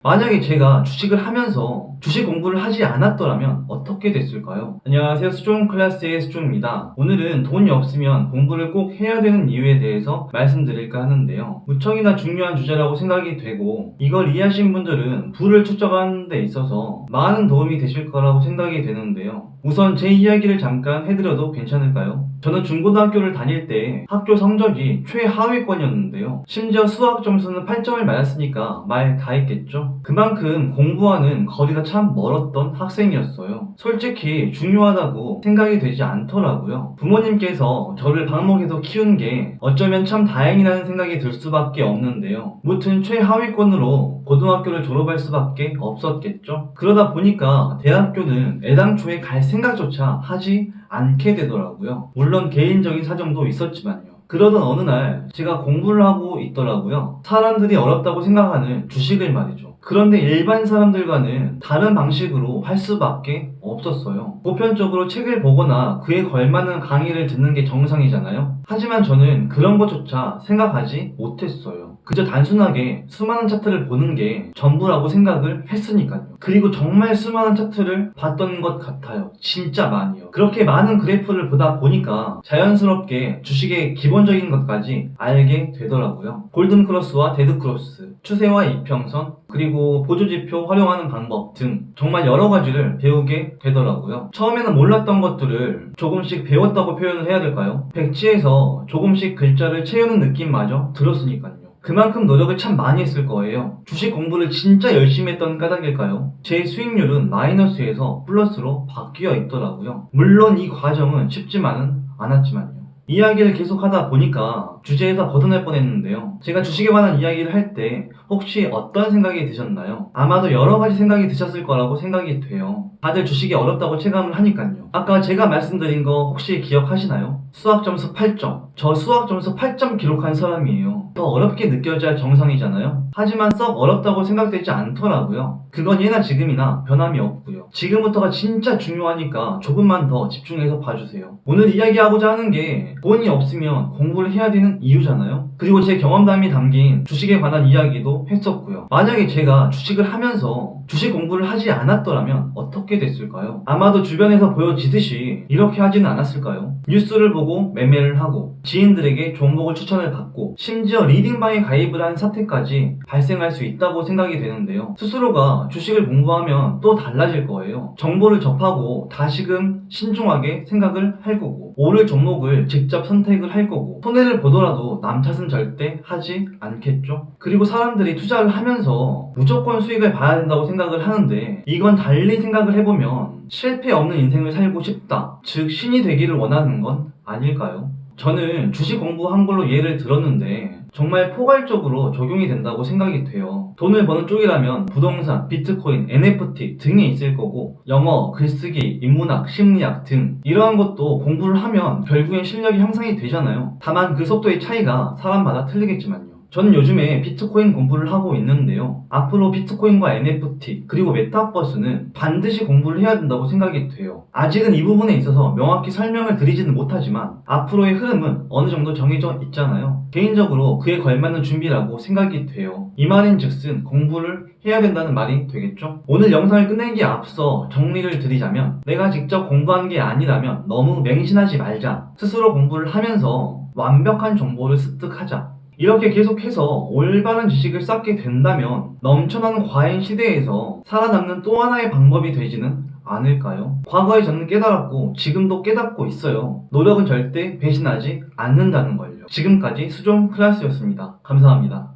만약에 제가 주식을 하면서 주식 공부를 하지 않았더라면 어떻게 됐을까요? 안녕하세요. 수종 클래스의 수종입니다. 오늘은 돈이 없으면 공부를 꼭 해야 되는 이유에 대해서 말씀드릴까 하는데요. 무척이나 중요한 주제라고 생각이 되고 이걸 이해하신 분들은 부를 축적하는 데 있어서 많은 도움이 되실 거라고 생각이 되는데요. 우선 제 이야기를 잠깐 해드려도 괜찮을까요? 저는 중고등학교를 다닐 때 학교 성적이 최하위권이었는데요. 심지어 수학 점수는 8점을 맞았으니까 말 다 했겠죠? 그만큼 공부와는 거리가 참 멀었던 학생이었어요. 솔직히 중요하다고 생각이 되지 않더라고요. 부모님께서 저를 방목에서 키운 게 어쩌면 참 다행이라는 생각이 들 수밖에 없는데요. 무튼 최하위권으로 고등학교를 졸업할 수밖에 없었겠죠. 그러다 보니까 대학교는 애당초에 갈 생각조차 하지 않게 되더라고요. 물론 개인적인 사정도 있었지만요. 그러던 어느 날 제가 공부를 하고 있더라고요. 사람들이 어렵다고 생각하는 주식을 말이죠. 그런데 일반 사람들과는 다른 방식으로 할 수밖에 없었어요. 보편적으로 책을 보거나 그에 걸맞는 강의를 듣는 게 정상이잖아요. 하지만 저는 그런 것조차 생각하지 못했어요. 그저 단순하게 수많은 차트를 보는 게 전부라고 생각을 했으니까요. 그리고 정말 수많은 차트를 봤던 것 같아요. 진짜 많이요. 그렇게 많은 그래프를 보다 보니까 자연스럽게 주식의 기본적인 것까지 알게 되더라고요. 골든크로스와 데드크로스, 추세와 이평선, 그리고 보조지표 활용하는 방법 등 정말 여러 가지를 배우게 되더라고요. 처음에는 몰랐던 것들을 조금씩 배웠다고 표현을 해야 될까요? 백지에서 조금씩 글자를 채우는 느낌마저 들었으니까요. 그만큼 노력을 참 많이 했을 거예요. 주식 공부를 진짜 열심히 했던 까닭일까요? 제 수익률은 마이너스에서 플러스로 바뀌어 있더라고요. 물론 이 과정은 쉽지만은 않았지만요. 이야기를 계속 하다 보니까 주제에서 벗어날 뻔했는데요. 제가 주식에 관한 이야기를 할 때 혹시 어떤 생각이 드셨나요? 아마도 여러 가지 생각이 드셨을 거라고 생각이 돼요. 다들 주식이 어렵다고 체감을 하니까요. 아까 제가 말씀드린 거 혹시 기억하시나요? 수학 점수 8점. 저 수학 점수 8점 기록한 사람이에요. 더 어렵게 느껴져야 정상이잖아요. 하지만 썩 어렵다고 생각되지 않더라고요. 그건 예나 지금이나 변함이 없고요. 지금부터가 진짜 중요하니까 조금만 더 집중해서 봐주세요. 오늘 이야기하고자 하는 게 돈이 없으면 공부를 해야 되는 이유잖아요. 그리고 제 경험담이 담긴 주식에 관한 이야기도 했었고요. 만약에 제가 주식을 하면서 주식 공부를 하지 않았더라면 어떻게 됐을까요? 아마도 주변에서 보여지듯이 이렇게 하지는 않았을까요? 뉴스를 보고 매매를 하고 지인들에게 종목을 추천을 받고 심지어 리딩방에 가입을 한 사태까지 발생할 수 있다고 생각이 되는데요. 스스로가 주식을 공부하면 또 달라질 거예요. 정보를 접하고 다시금 신중하게 생각을 할 거고 오를 종목을 직접 선택을 할 거고 손해를 보더라도 남 탓은 절대 하지 않겠죠. 그리고 사람들이 투자를 하면서 무조건 수익을 봐야 된다고 생각을 하는데 이건 달리 생각을 해보면 실패 없는 인생을 살고 싶다. 즉 신이 되기를 원하는 건 아닐까요? 저는 주식 공부한 걸로 예를 들었는데 정말 포괄적으로 적용이 된다고 생각이 돼요. 돈을 버는 쪽이라면 부동산, 비트코인, NFT 등이 있을 거고 영어, 글쓰기, 인문학, 심리학 등 이러한 것도 공부를 하면 결국엔 실력이 향상이 되잖아요. 다만 그 속도의 차이가 사람마다 틀리겠지만요. 저는 요즘에 비트코인 공부를 하고 있는데요. 앞으로 비트코인과 NFT 그리고 메타버스는 반드시 공부를 해야 된다고 생각이 돼요. 아직은 이 부분에 있어서 명확히 설명을 드리지는 못하지만 앞으로의 흐름은 어느 정도 정해져 있잖아요. 개인적으로 그에 걸맞는 준비라고 생각이 돼요. 이 말인즉슨 공부를 해야 된다는 말이 되겠죠? 오늘 영상을 끝내기에 앞서 정리를 드리자면 내가 직접 공부한 게 아니라면 너무 맹신하지 말자. 스스로 공부를 하면서 완벽한 정보를 습득하자. 이렇게 계속해서 올바른 지식을 쌓게 된다면 넘쳐나는 과잉 시대에서 살아남는 또 하나의 방법이 되지는 않을까요? 과거에 저는 깨달았고 지금도 깨닫고 있어요. 노력은 절대 배신하지 않는다는 걸요. 지금까지 수종 클래스였습니다. 감사합니다.